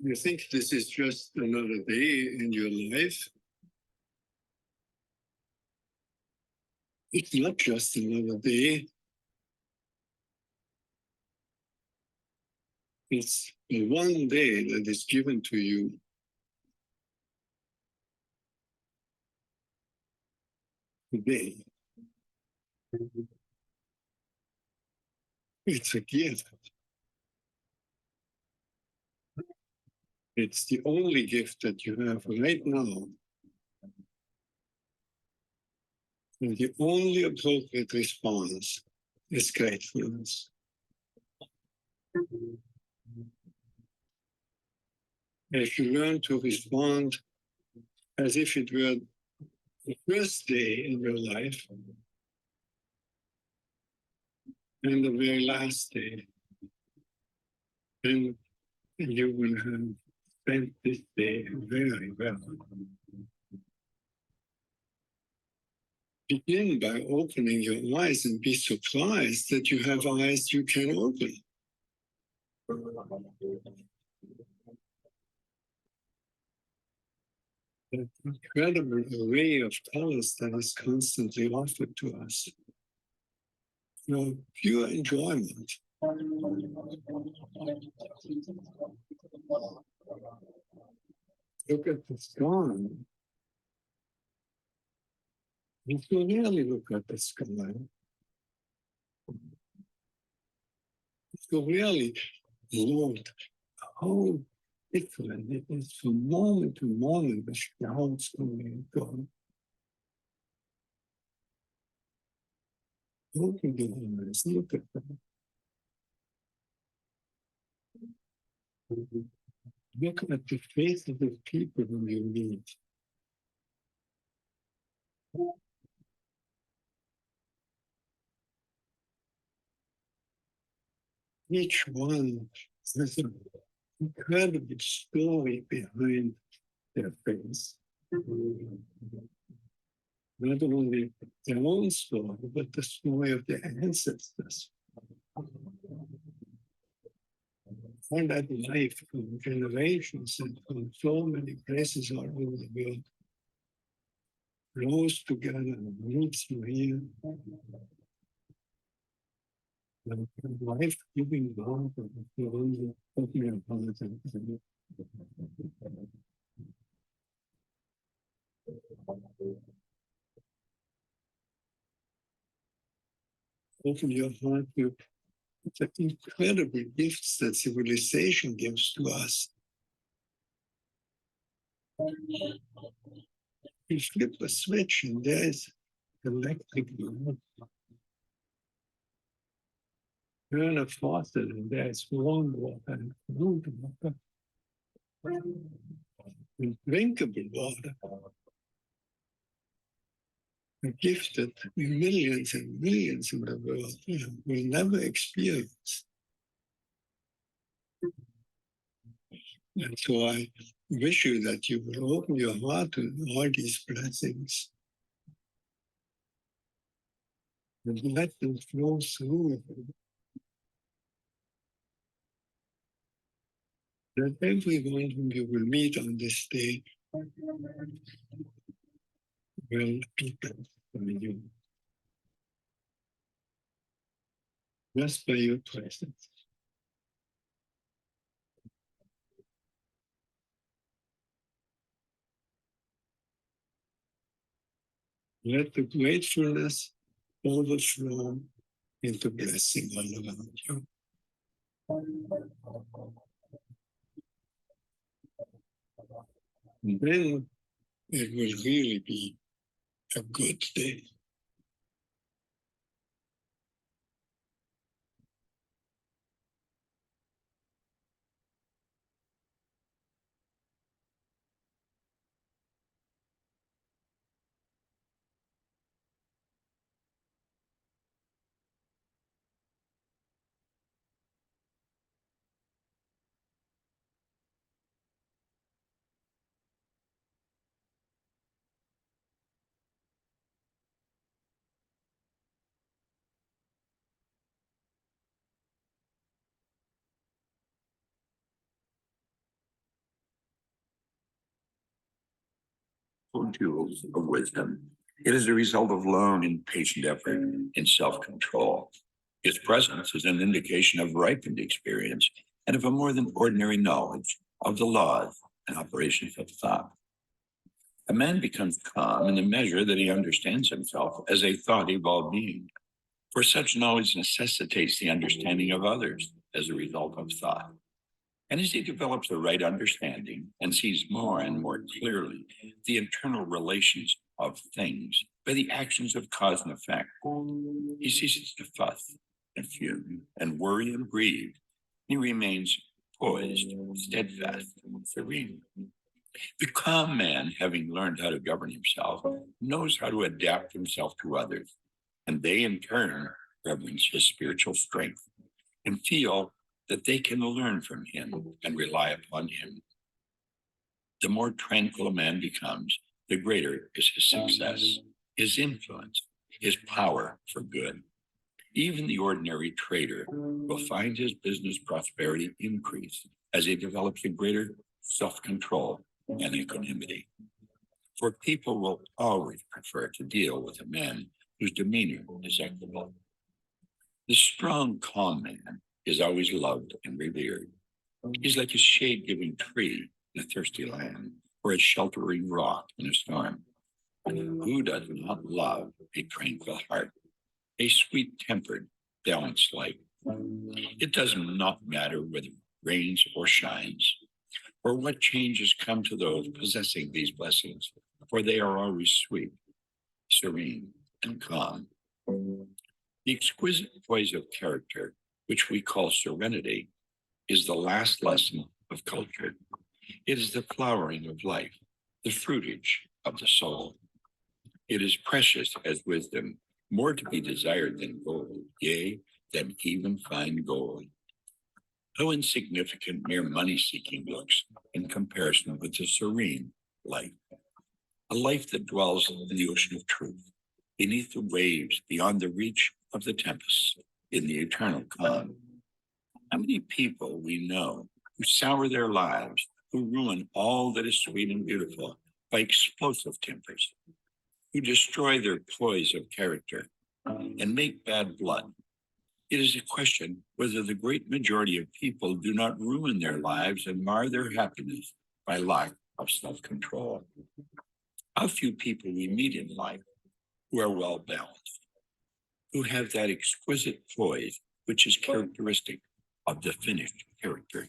You think this is just another day in your life? It's not just another day. It's one day that is given to you. Today. It's a gift. It's the only gift that you have right now. And the only appropriate response is gratefulness. If you learn to respond as if it were the first day in your life and the very last day, then you will have spent this day very well. Begin by opening your eyes and be surprised that you have eyes you can open. That incredible array of colors that is constantly offered to us. Pure enjoyment. Look at the sky. If you really look at the sky, if you really look how different it is from moment to moment, the clouds coming and going. Open your eyes, look at them. Look at the faces of people who you meet. Each one has an incredible story behind their face. Not only their own story, but the story of their ancestors. All that life from generations and from so many places all over the world flows together and meets you here. Life-giving love of the open your heart and open your heart to the incredible gifts that civilization gives to us. You flip a switch and there is electric light. Turn a faucet and there is warm water and cold water. And drinkable water. A gift that millions and millions in the world will never experience. And so I wish you that you will open your heart to all these blessings and let them flow through you. That everyone whom you will meet on this day will be blessed by you. Just by your presence. Let the gratefulness overflow into blessing all around you. And then it will really be a good day. jewels of wisdom. It is a result of long and patient effort in self-control. Its presence is an indication of ripened experience and of a more than ordinary knowledge of the laws and operations of thought. A man becomes calm in the measure that he understands himself as a thought-evolved being, for such knowledge necessitates the understanding of others as a result of thought. And as he develops the right understanding and sees more and more clearly the internal relations of things by the actions of cause and effect, he ceases to fuss and fume and worry and grieve. He remains poised, steadfast, and serene. The calm man, having learned how to govern himself, knows how to adapt himself to others, and they in turn reverence his spiritual strength and feel that they can learn from him and rely upon him. The more tranquil a man becomes, the greater is his success, his influence, his power for good. Even the ordinary trader will find his business prosperity increase as he develops a greater self-control and equanimity. For people will always prefer to deal with a man whose demeanor is equable. The strong, calm man is always loved and revered. He's like a shade-giving tree in a thirsty land, or a sheltering rock in a storm. Who does not love a tranquil heart, a sweet-tempered, balanced life? It does not matter whether it rains or shines, or what changes come to those possessing these blessings, for they are always sweet, serene, and calm. The exquisite poise of character, which we call serenity, is the last lesson of culture. It is the flowering of life, the fruitage of the soul. It is precious as wisdom, more to be desired than gold, yea, than even fine gold. How insignificant mere money-seeking looks in comparison with the serene life, a life that dwells in the ocean of truth, beneath the waves, beyond the reach of the tempest, in the eternal calm. How many people we know who sour their lives, who ruin all that is sweet and beautiful by explosive tempers, who destroy their poise of character and make bad blood. It is a question whether the great majority of people do not ruin their lives and mar their happiness by lack of self-control. How few people we meet in life who are well balanced, who have that exquisite poise which is characteristic of the finished character.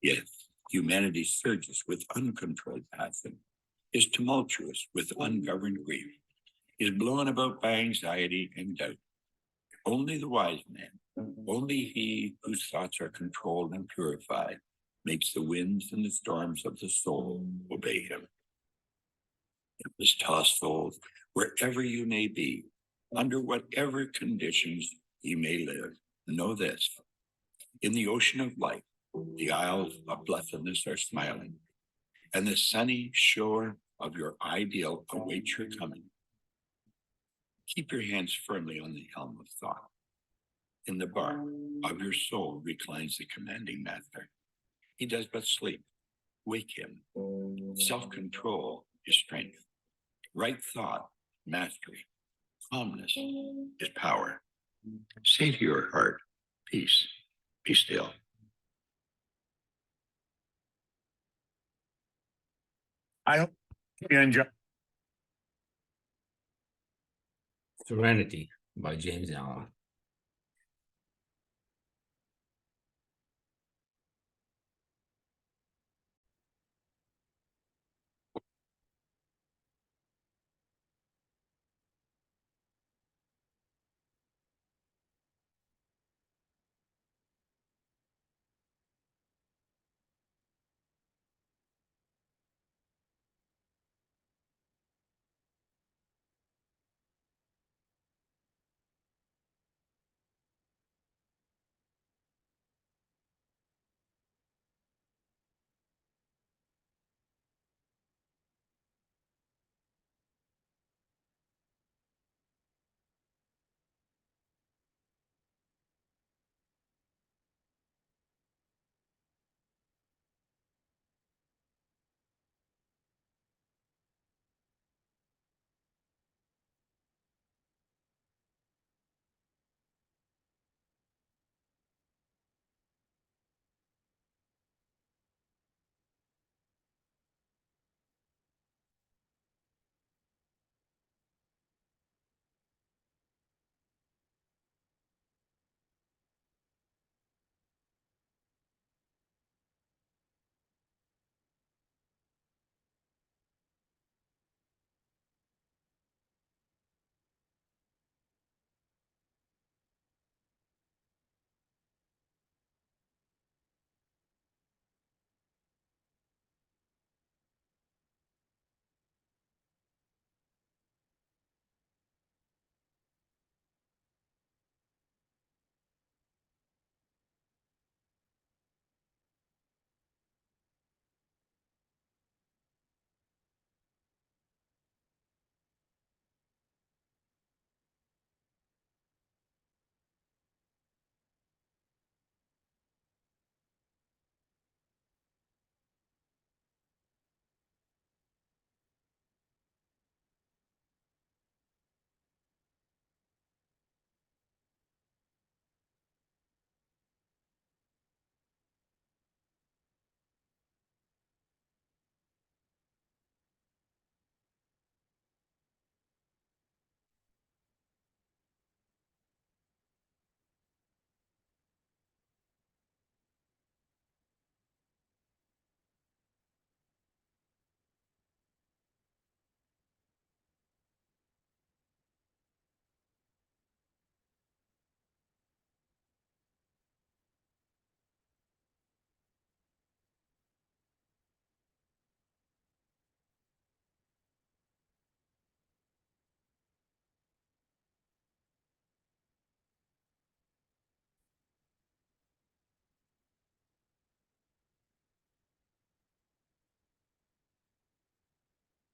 Yes, humanity surges with uncontrolled passion, is tumultuous with ungoverned grief, is blown about by anxiety and doubt. Only the wise man, only he whose thoughts are controlled and purified, makes the winds and the storms of the soul obey him. Tossed souls, wherever you may be, under whatever conditions you may live, know this: in the ocean of life, the isles of blessedness are smiling, and the sunny shore of your ideal awaits your coming. Keep your hands firmly on the helm of thought. In the bark of your soul reclines the commanding master. He does but sleep. Wake him. Self-control is strength. Right thought, mastery. Calmness is power. Say to your heart, peace, be still. I hope you enjoy. Serenity by James Allen.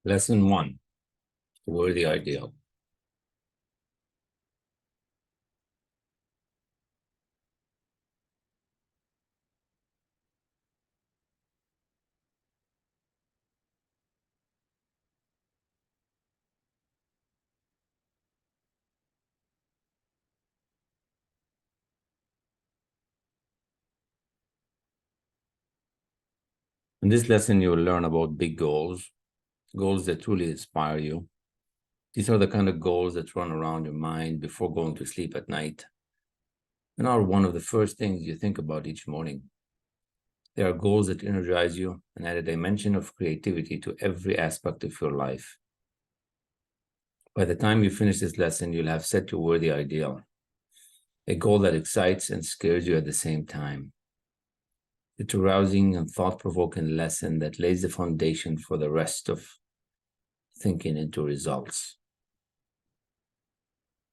Lesson 1, the worthy ideal. In this lesson, you will learn about big goals, goals that truly inspire you. These are the kind of goals that run around your mind before going to sleep at night and are one of the first things you think about each morning. They are goals that energize you and add a dimension of creativity to every aspect of your life. By the time you finish this lesson, you'll have set your worthy ideal, a goal that excites and scares you at the same time. It's a rousing and thought-provoking lesson that lays the foundation for the rest of thinking into results.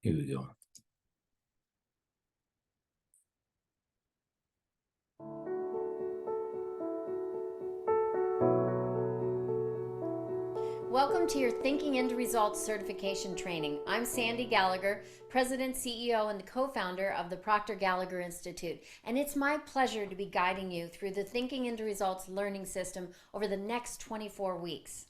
Here we go. Welcome to your Thinking into Results certification training. I'm Sandy Gallagher, President, CEO, and co-founder of the Proctor Gallagher Institute, and it's my pleasure to be guiding you through the Thinking into Results learning system over the next 24 weeks.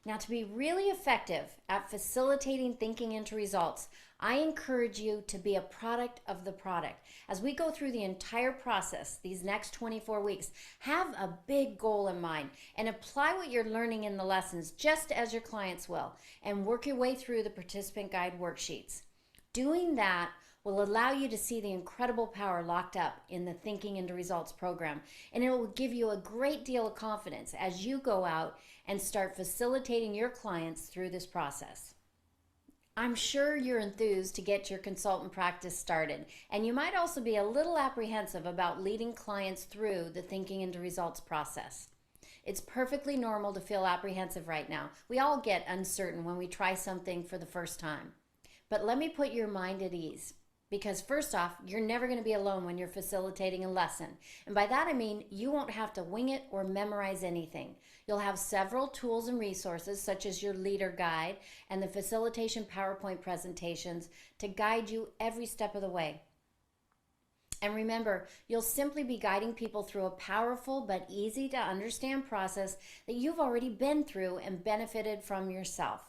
Now, to be really effective at facilitating thinking into results, I encourage you to be a product of the product. As we go through the entire process, these next 24 weeks, have a big goal in mind and apply what you're learning in the lessons just as your clients will, and work your way through the participant guide worksheets. Doing that will allow you to see the incredible power locked up in the Thinking into Results program, and it will give you a great deal of confidence as you go out and start facilitating your clients through this process. I'm sure you're enthused to get your consultant practice started, and you might also be a little apprehensive about leading clients through the Thinking into Results process. It's perfectly normal to feel apprehensive right now. We all get uncertain when we try something for the first time. But let me put your mind at ease. Because first off, you're never going to be alone when you're facilitating a lesson. And by that I mean you won't have to wing it or memorize anything. You'll have several tools and resources such as your leader guide and the facilitation PowerPoint presentations to guide you every step of the way. And remember, you'll simply be guiding people through a powerful but easy to understand process that you've already been through and benefited from yourself.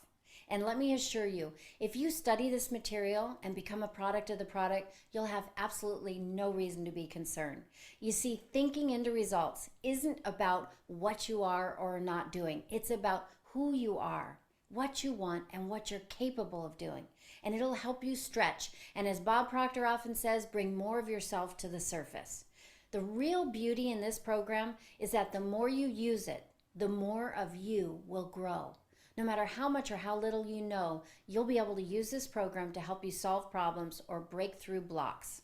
And let me assure you, if you study this material and become a product of the product, you'll have absolutely no reason to be concerned. You see, thinking into results isn't about what you are or are not doing. It's about who you are, what you want, and what you're capable of doing. And it'll help you stretch. And as Bob Proctor often says, bring more of yourself to the surface. The real beauty in this program is that the more you use it, the more of you will grow. No matter how much or how little you know, you'll be able to use this program to help you solve problems or break through blocks.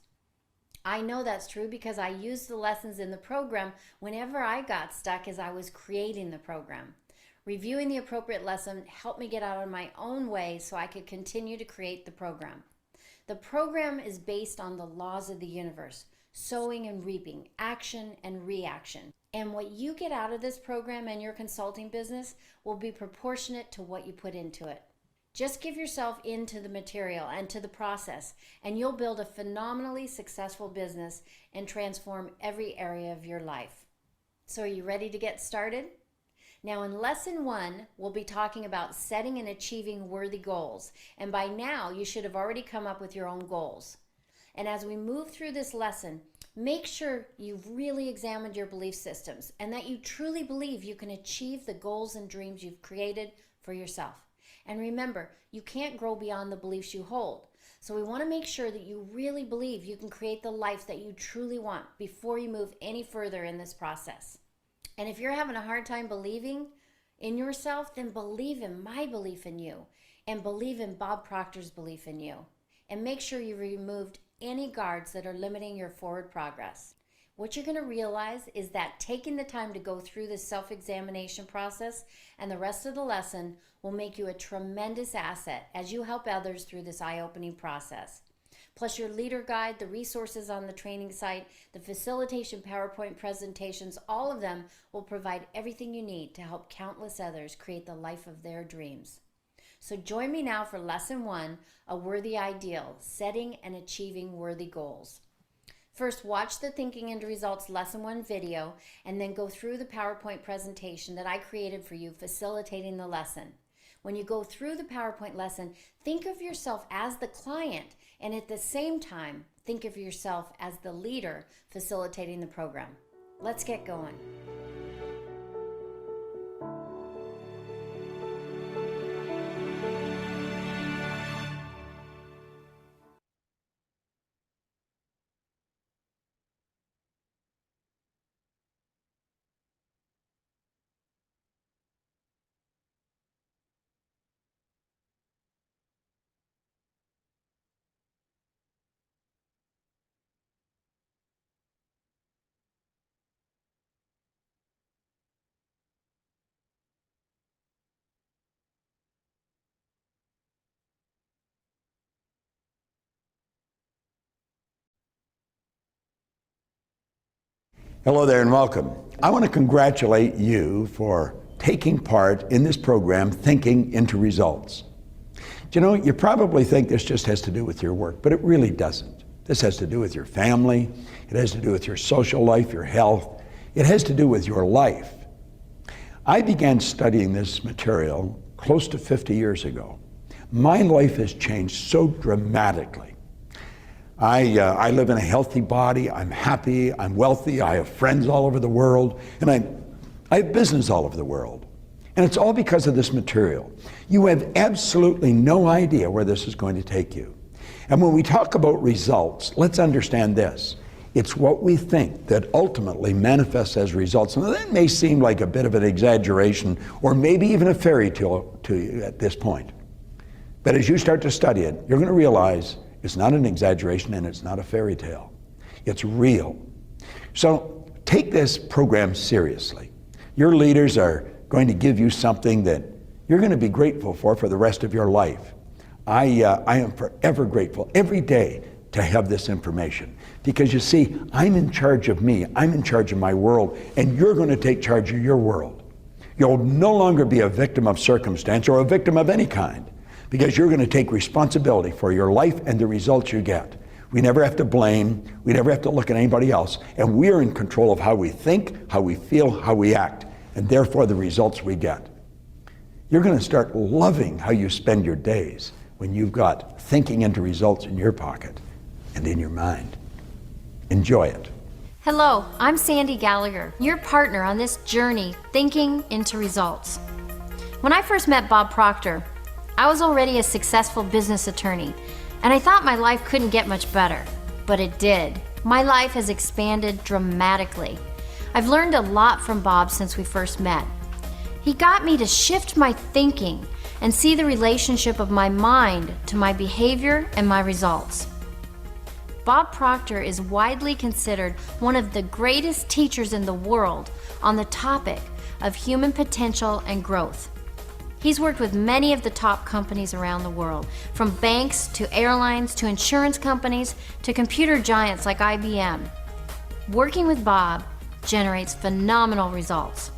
I know that's true because I used the lessons in the program whenever I got stuck as I was creating the program. Reviewing the appropriate lesson helped me get out of my own way so I could continue to create the program. The program is based on the laws of the universe, sowing and reaping, action and reaction. And what you get out of this program and your consulting business will be proportionate to what you put into it. Just give yourself into the material and to the process, and you'll build a phenomenally successful business and transform every area of your life. So are you ready to get started? Now in lesson 1, we'll be talking about setting and achieving worthy goals. And by now, you should have already come up with your own goals. And as we move through this lesson, make sure you've really examined your belief systems and that you truly believe you can achieve the goals and dreams you've created for yourself. And remember, you can't grow beyond the beliefs you hold. So we want to make sure that you really believe you can create the life that you truly want before you move any further in this process. And if you're having a hard time believing in yourself, then believe in my belief in you and believe in Bob Proctor's belief in you. And make sure you removed any guards that are limiting your forward progress. What you're going to realize is that taking the time to go through this self-examination process and the rest of the lesson will make you a tremendous asset as you help others through this eye-opening process. plus your leader guide, the resources on the training site, the facilitation PowerPoint presentations, all of them will provide everything you need to help countless others create the life of their dreams. So join me now for Lesson 1, A Worthy Ideal, Setting and Achieving Worthy Goals. First, watch the Thinking into Results Lesson 1 video and then go through the PowerPoint presentation that I created for you facilitating the lesson. When you go through the PowerPoint lesson, think of yourself as the client and at the same time, think of yourself as the leader facilitating the program. Let's get going. Hello there and welcome. I want to congratulate you for taking part in this program, Thinking into Results. You know, you probably think this just has to do with your work, but it really doesn't. This has to do with your family. It has to do with your social life, your health. It has to do with your life. I began studying this material close to 50 years ago. My life has changed so dramatically. I live in a healthy body, I'm happy, I'm wealthy, I have friends all over the world, and I have business all over the world. And it's all because of this material. You have absolutely no idea where this is going to take you. And when we talk about results, let's understand this. It's what we think that ultimately manifests as results. And that may seem like a bit of an exaggeration or maybe even a fairy tale to you at this point. But as you start to study it, you're going to realize it's not an exaggeration and it's not a fairy tale. It's real. So take this program seriously. Your leaders are going to give you something that you're going to be grateful for the rest of your life. I am forever grateful every day to have this information because you see, I'm in charge of me. I'm in charge of my world, and you're going to take charge of your world. You'll no longer be a victim of circumstance or a victim of any kind, because you're going to take responsibility for your life and the results you get. We never have to blame, we never have to look at anybody else, and we're in control of how we think, how we feel, how we act, and therefore the results we get. You're going to start loving how you spend your days when you've got thinking into results in your pocket and in your mind. Enjoy it. Hello, I'm Sandy Gallagher, your partner on this journey, Thinking into Results. When I first met Bob Proctor, I was already a successful business attorney, and I thought my life couldn't get much better, but it did. My life has expanded dramatically. I've learned a lot from Bob since we first met. He got me to shift my thinking and see the relationship of my mind to my behavior and my results. Bob Proctor is widely considered one of the greatest teachers in the world on the topic of human potential and growth. He's worked with many of the top companies around the world, from banks to airlines to insurance companies to computer giants like IBM. Working with Bob generates phenomenal results.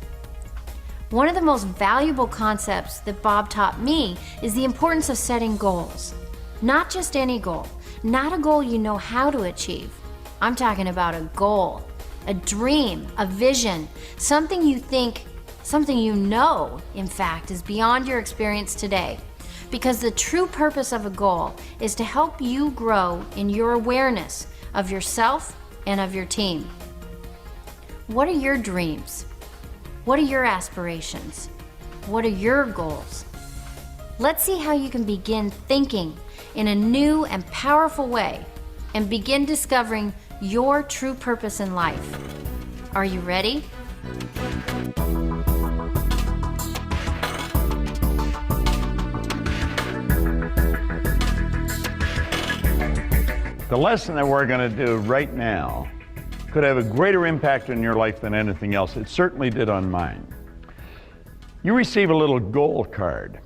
One of the most valuable concepts that Bob taught me is the importance of setting goals. Not just any goal, not a goal you know how to achieve. I'm talking about a goal, a dream, a vision, something you think, something you know, in fact, is beyond your experience today. Because the true purpose of a goal is to help you grow in your awareness of yourself and of your team. What are your dreams? What are your aspirations? What are your goals? Let's see how you can begin thinking in a new and powerful way and begin discovering your true purpose in life. Are you ready? The lesson that we're going to do right now could have a greater impact on your life than anything else. It certainly did on mine. You receive a little goal card.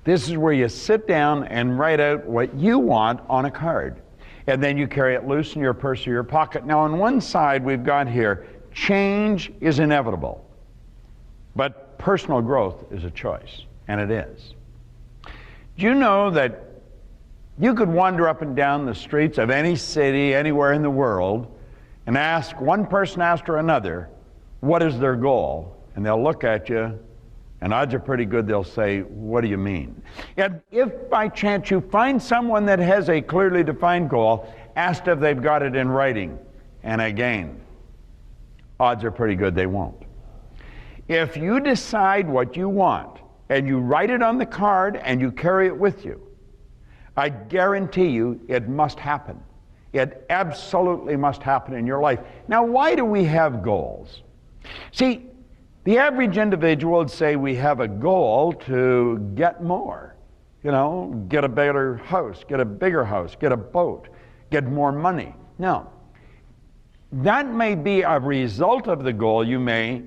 This is where you sit down and write out what you want on a card. And then you carry it loose in your purse or your pocket. Now on one side we've got here, change is inevitable, but personal growth is a choice, and it is. Do you know that you could wander up and down the streets of any city, anywhere in the world, and ask one person after another, what is their goal? And they'll look at you, and odds are pretty good they'll say, what do you mean? And if by chance you find someone that has a clearly defined goal, ask if they've got it in writing. And again, odds are pretty good they won't. If you decide what you want, and you write it on the card and you carry it with you, I guarantee you it must happen. It absolutely must happen in your life. Now, why do we have goals? See, the average individual would say we have a goal to get more. You know, get a better house, get a bigger house, get a boat, get more money. No. That may be a result of the goal. You may,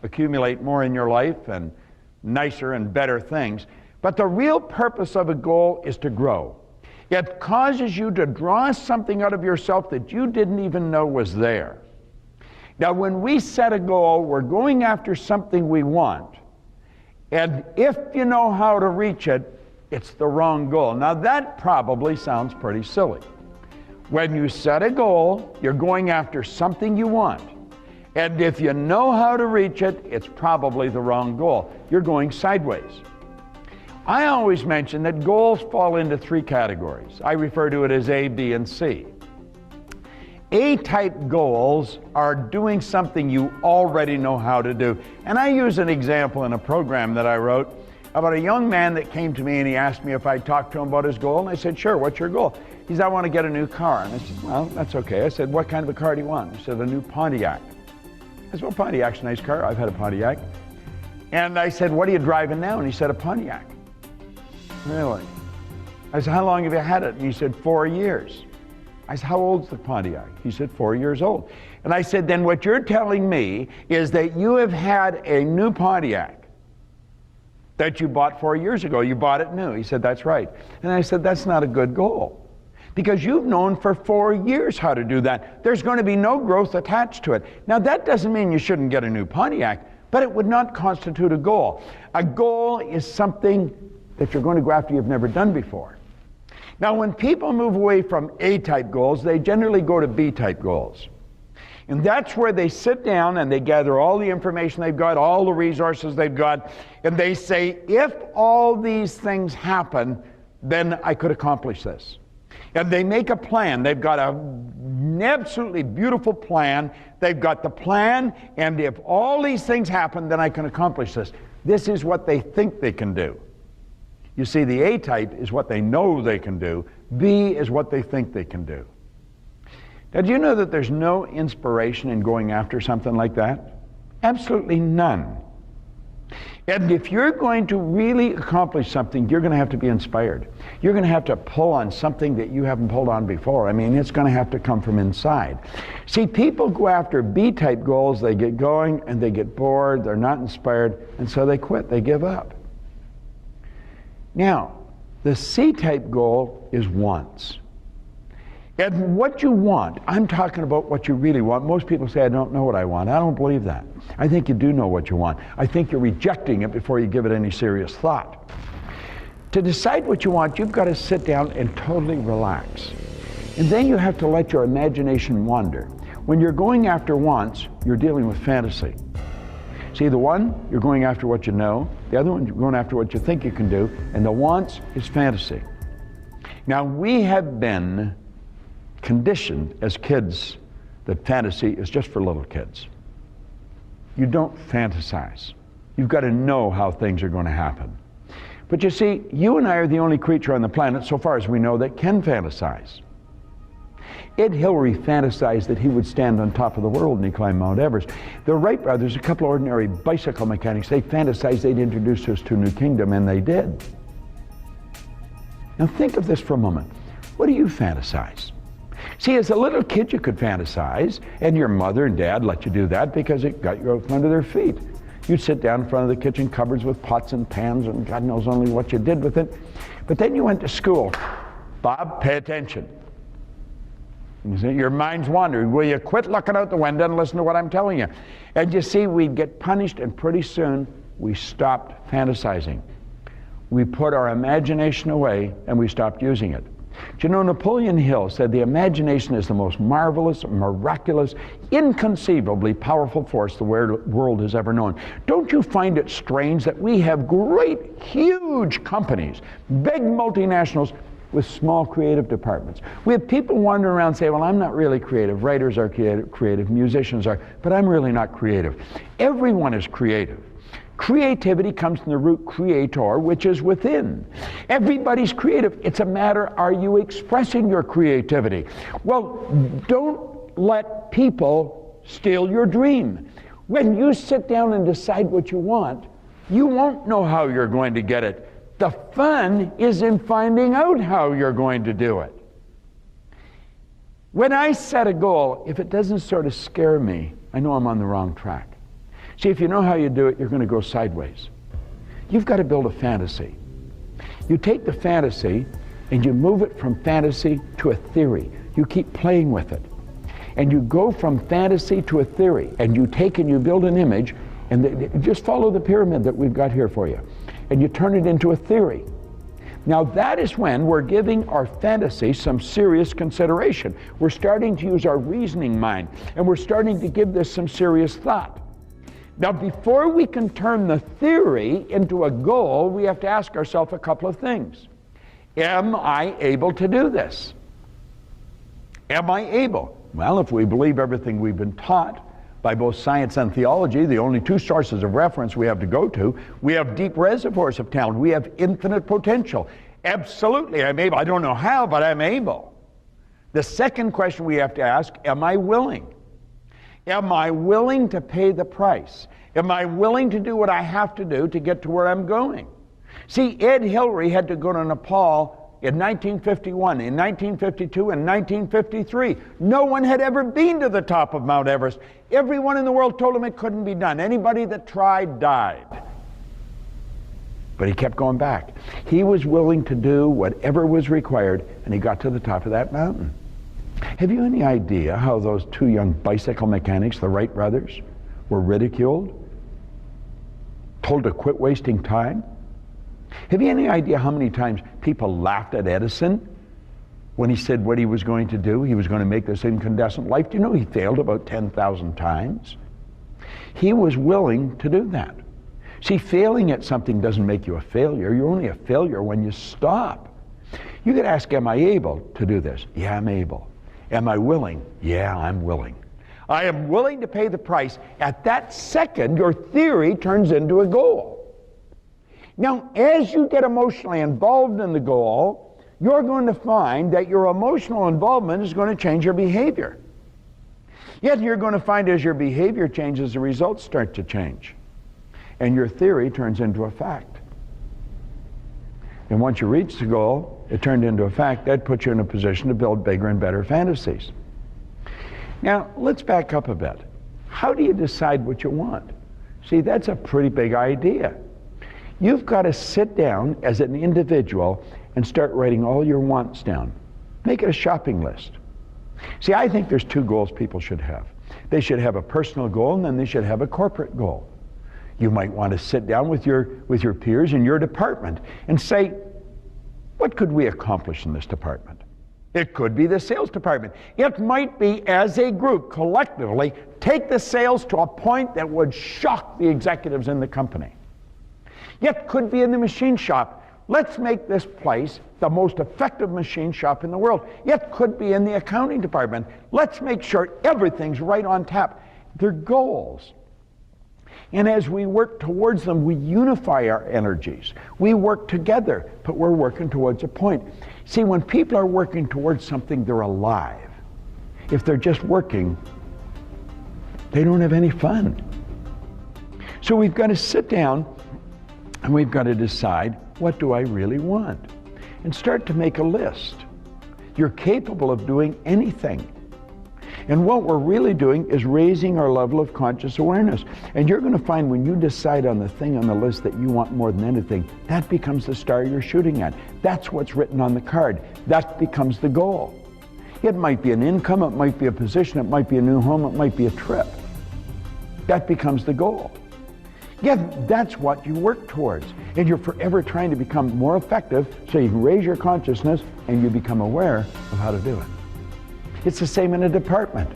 accumulate more in your life and nicer and better things. But the real purpose of a goal is to grow. It causes you to draw something out of yourself that you didn't even know was there. Now, when we set a goal, we're going after something we want. And if you know how to reach it, it's the wrong goal. Now, that probably sounds pretty silly. When you set a goal, you're going after something you want. And if you know how to reach it, it's probably the wrong goal. You're going sideways. I always mention that goals fall into three categories. I refer to it as A, B, and C. A-type goals are doing something you already know how to do. And I use an example in a program that I wrote about a young man that came to me and he asked me if I'd talk to him about his goal. And I said, sure, what's your goal? He said, I want to get a new car. And I said, well, that's okay. I said, what kind of a car do you want? He said, a new Pontiac. I said, well, Pontiac's a nice car. I've had a Pontiac. And I said, what are you driving now? And he said, a Pontiac. Really? I said, how long have you had it? And he said, 4 years. I said, how old's the Pontiac? He said, 4 years old. And I said, then what you're telling me is that you have had a new Pontiac that you bought 4 years ago. You bought it new. He said, that's right. And I said, that's not a good goal, because you've known for 4 years how to do that. There's going to be no growth attached to it. Now, that doesn't mean you shouldn't get a new Pontiac, but it would not constitute a goal. A goal is something that you're going to go after you've never done before. Now, when people move away from A-type goals, they generally go to B-type goals. And that's where they sit down and they gather all the information they've got, all the resources they've got, and they say, if all these things happen, then I could accomplish this. And they make a plan. They've got an absolutely beautiful plan. They've got the plan, and if all these things happen, then I can accomplish this. This is what they think they can do. You see, the A-type is what they know they can do. B is what they think they can do. Now, do you know that there's no inspiration in going after something like that? Absolutely none. And if you're going to really accomplish something, you're going to have to be inspired. You're going to have to pull on something that you haven't pulled on before. I mean, it's going to have to come from inside. See, people go after B-type goals, they get going, and they get bored, they're not inspired, and so they quit, they give up. Now, the C-type goal is wants. And what you want, I'm talking about what you really want. Most people say, I don't know what I want. I don't believe that. I think you do know what you want. I think you're rejecting it before you give it any serious thought. To decide what you want, you've got to sit down and totally relax. And then you have to let your imagination wander. When you're going after wants, you're dealing with fantasy. See, the one, you're going after what you know. The other one, you're going after what you think you can do. And the wants is fantasy. Now, we have been conditioned as kids that fantasy is just for little kids. You don't fantasize. You've got to know how things are going to happen. But you see, you and I are the only creature on the planet, so far as we know, that can fantasize. Ed Hillary fantasized that he would stand on top of the world and he climbed Mount Everest. The Wright brothers, a couple of ordinary bicycle mechanics, they fantasized they'd introduce us to a new kingdom, and they did. Now think of this for a moment. What do you fantasize? See, as a little kid you could fantasize, and your mother and dad let you do that because it got you out from under their feet. You'd sit down in front of the kitchen cupboards with pots and pans and God knows only what you did with it. But then you went to school. Bob, pay attention. You see, your mind's wandering. Will you quit looking out the window and listen to what I'm telling you? And you see, we'd get punished, and pretty soon we stopped fantasizing. We put our imagination away and we stopped using it. Do you know, Napoleon Hill said the imagination is the most marvelous, miraculous, inconceivably powerful force the world has ever known. Don't you find it strange that we have great, huge companies, big multinationals, with small creative departments? We have people wandering around and say, well, I'm not really creative. Writers are creative, musicians are, but I'm really not creative. Everyone is creative. Creativity comes from the root creator, which is within. Everybody's creative. It's a matter, are you expressing your creativity? Well, don't let people steal your dream. When you sit down and decide what you want, you won't know how you're going to get it. The fun is in finding out how you're going to do it. When I set a goal, if it doesn't sort of scare me, I know I'm on the wrong track. See, if you know how you do it, you're going to go sideways. You've got to build a fantasy. You take the fantasy and you move it from fantasy to a theory. You keep playing with it. And you go from fantasy to a theory, and you take and you build an image, and just follow the pyramid that we've got here for you. And you turn it into a theory. Now that is when we're giving our fantasy some serious consideration. We're starting to use our reasoning mind, and we're starting to give this some serious thought. Now, before we can turn the theory into a goal, we have to ask ourselves a couple of things. Am I able to do this? Am I able? Well, if we believe everything we've been taught by both science and theology, the only two sources of reference we have to go to, we have deep reservoirs of talent. We have infinite potential. Absolutely, I'm able. I don't know how, but I'm able. The second question we have to ask, am I willing? Am I willing to pay the price? Am I willing to do what I have to do to get to where I'm going? See, Ed Hillary had to go to Nepal in 1951, in 1952, and 1953. No one had ever been to the top of Mount Everest. Everyone in the world told him it couldn't be done. Anybody that tried died. But he kept going back. He was willing to do whatever was required, and he got to the top of that mountain. Have you any idea how those two young bicycle mechanics, the Wright brothers, were ridiculed? Told to quit wasting time? Have you any idea how many times people laughed at Edison when he said what he was going to do? He was going to make this incandescent light. Do you know he failed about 10,000 times? He was willing to do that. See, failing at something doesn't make you a failure. You're only a failure when you stop. You could ask, am I able to do this? Yeah, I'm able. Am I willing? Yeah, I'm willing. I am willing to pay the price. At that second, your theory turns into a goal. Now, as you get emotionally involved in the goal, you're going to find that your emotional involvement is going to change your behavior. Yet you're going to find as your behavior changes, the results start to change. And your theory turns into a fact. And once you reach the goal, it turned into a fact. That puts you in a position to build bigger and better fantasies. Now, let's back up a bit. How do you decide what you want? See, that's a pretty big idea. You've got to sit down as an individual and start writing all your wants down. Make it a shopping list. See, I think there's two goals people should have. They should have a personal goal, and then they should have a corporate goal. You might want to sit down with your peers in your department and say, what could we accomplish in this department? It could be the sales department. It might be, as a group, collectively, take the sales to a point that would shock the executives in the company. It could be in the machine shop. Let's make this place the most effective machine shop in the world. It could be in the accounting department. Let's make sure everything's right on tap. They're goals. And as we work towards them, we unify our energies. We work together, but we're working towards a point. See, when people are working towards something, they're alive. If they're just working, they don't have any fun. So we've got to sit down and we've got to decide, what do I really want? And start to make a list. You're capable of doing anything. And what we're really doing is raising our level of conscious awareness. And you're going to find when you decide on the thing on the list that you want more than anything, that becomes the star you're shooting at. That's what's written on the card. That becomes the goal. It might be an income, it might be a position, it might be a new home, it might be a trip. That becomes the goal. Yeah, that's what you work towards. And you're forever trying to become more effective so you can raise your consciousness and you become aware of how to do it. It's the same in a department.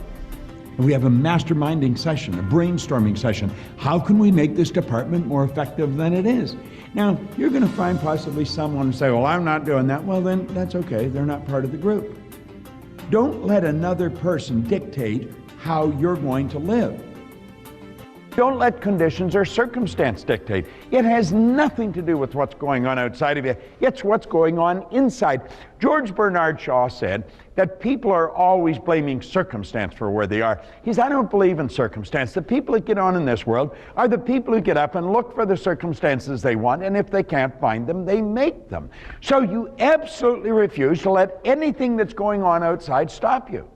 We have a masterminding session, a brainstorming session. How can we make this department more effective than it is? Now, you're going to find possibly someone say, well, I'm not doing that. Well, then that's okay. They're not part of the group. Don't let another person dictate how you're going to live. Don't let conditions or circumstance dictate. It has nothing to do with what's going on outside of you. It's what's going on inside. George Bernard Shaw said that people are always blaming circumstance for where they are. He said, I don't believe in circumstance. The people that get on in this world are the people who get up and look for the circumstances they want, and if they can't find them, they make them. So you absolutely refuse to let anything that's going on outside stop you.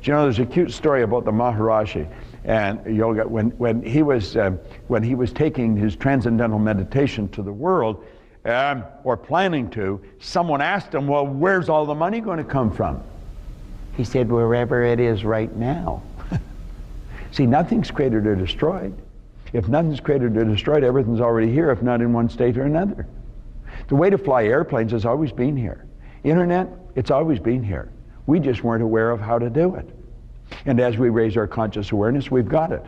Do you know, there's a cute story about the Maharishi and yoga when he was taking his transcendental meditation to the world, or planning to. Someone asked him, well, where's all the money going to come from? He said, wherever it is right now. See, nothing's created or destroyed. If nothing's created or destroyed, everything's already here, if not in one state or another. The way to fly airplanes has always been here. Internet, it's always been here. We just weren't aware of how to do it. And as we raise our conscious awareness, we've got it.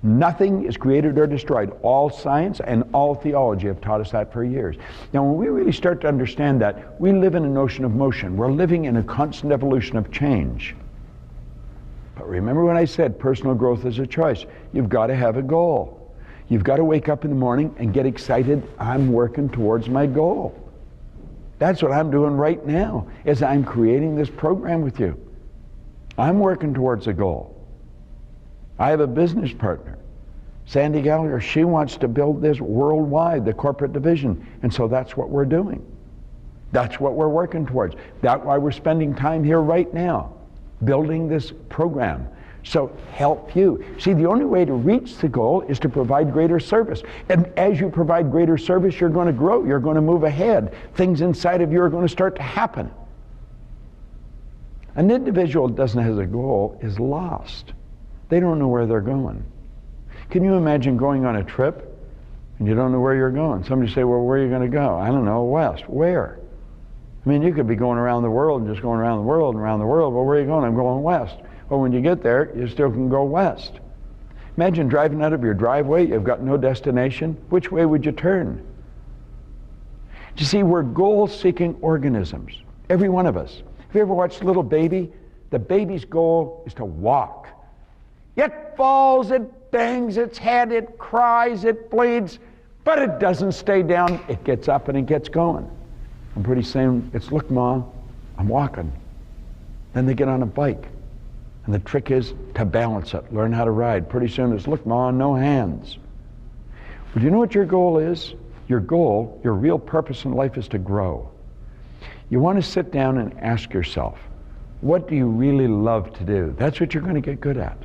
Nothing is created or destroyed. All science and all theology have taught us that for years. Now, when we really start to understand that, we live in an ocean of motion. We're living in a constant evolution of change. But remember when I said personal growth is a choice. You've got to have a goal. You've got to wake up in the morning and get excited. I'm working towards my goal. That's what I'm doing right now, is I'm creating this program with you. I'm working towards a goal. I have a business partner, Sandy Gallagher. She wants to build this worldwide, the corporate division, and so that's what we're doing. That's what we're working towards. That's why we're spending time here right now, building this program. So help you. See, the only way to reach the goal is to provide greater service. And as you provide greater service, you're going to grow. You're going to move ahead. Things inside of you are going to start to happen. An individual that doesn't have a goal is lost. They don't know where they're going. Can you imagine going on a trip and you don't know where you're going? Somebody say, well, where are you going to go? I don't know, west. Where? I mean, you could be going around the world and just going around the world and around the world. Well, where are you going? I'm going west. Well, when you get there, you still can go west. Imagine driving out of your driveway. You've got no destination. Which way would you turn? You see, we're goal-seeking organisms, every one of us. Have you ever watched a little baby? The baby's goal is to walk. It falls, it bangs its head, it cries, it bleeds, but it doesn't stay down. It gets up and it gets going. And pretty soon, it's, look, Mom, I'm walking. Then they get on a bike. And the trick is to balance it, learn how to ride. Pretty soon it's, look, Mom, no hands. But you know what your goal is? Your goal, your real purpose in life is to grow. You want to sit down and ask yourself, what do you really love to do? That's what you're going to get good at.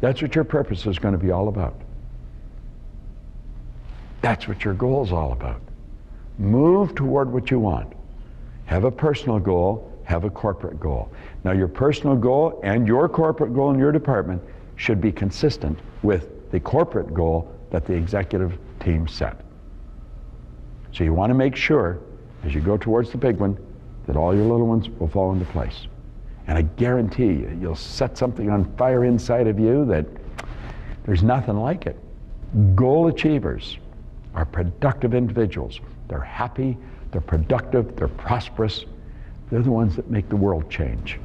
That's what your purpose is going to be all about. That's what your goal is all about. Move toward what you want. Have a personal goal, have a corporate goal. Now, your personal goal and your corporate goal in your department should be consistent with the corporate goal that the executive team set. So you want to make sure, as you go towards the big one, that all your little ones will fall into place. And I guarantee you, you'll set something on fire inside of you that there's nothing like it. Goal achievers are productive individuals. They're happy, they're productive, they're prosperous. They're the ones that make the world change.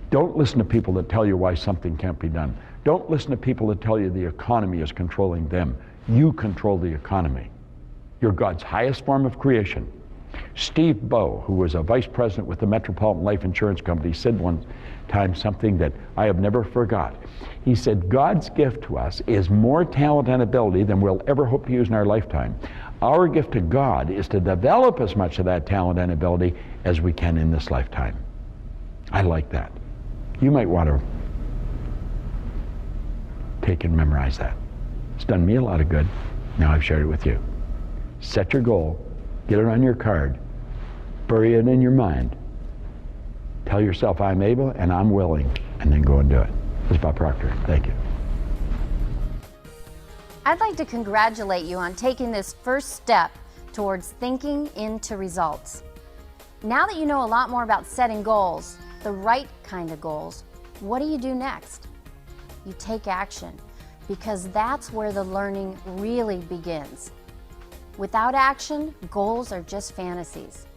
Don't listen to people that tell you why something can't be done. Don't listen to people that tell you the economy is controlling them. You control the economy. You're God's highest form of creation. Steve Bowe, who was a vice president with the Metropolitan Life Insurance Company, said one time something that I have never forgot. He said, God's gift to us is more talent and ability than we'll ever hope to use in our lifetime. Our gift to God is to develop as much of that talent and ability as we can in this lifetime. I like that. You might want to take and memorize that. It's done me a lot of good. Now I've shared it with you. Set your goal, get it on your card, bury it in your mind. Tell yourself, I'm able and I'm willing, and then go and do it. This is Bob Proctor. Thank you. I'd like to congratulate you on taking this first step towards thinking into results. Now that you know a lot more about setting goals, the right kind of goals, what do you do next? You take action, because that's where the learning really begins. Without action, goals are just fantasies.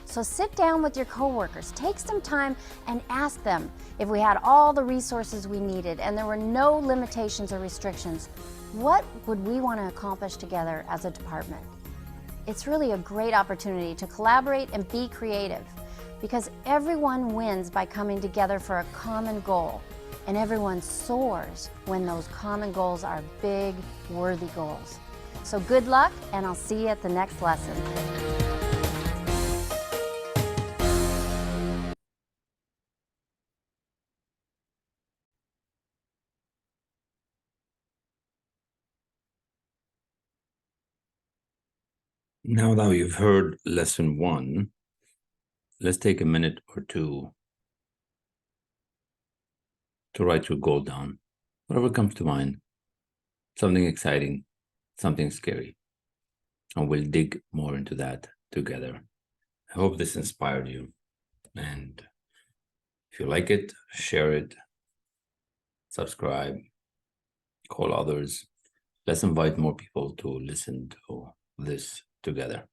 So sit down with your coworkers, take some time and ask them, if we had all the resources we needed and there were no limitations or restrictions, what would we want to accomplish together as a department? It's really a great opportunity to collaborate and be creative, because everyone wins by coming together for a common goal, and everyone soars when those common goals are big, worthy goals. So good luck, and I'll see you at the next lesson. Now that you've heard lesson 1, let's take a minute or two to write your goal down. Whatever comes to mind, something exciting, something scary, and we'll dig more into that together. I hope this inspired you, and if you like it, share it, subscribe, call others. Let's invite more people to listen to this together.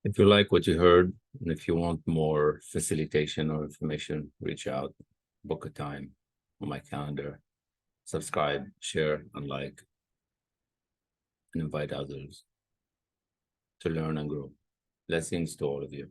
If you like what you heard, and if you want more facilitation or information, reach out, book a time on my calendar, subscribe, share, and like, and invite others to learn and grow. Blessings to all of you.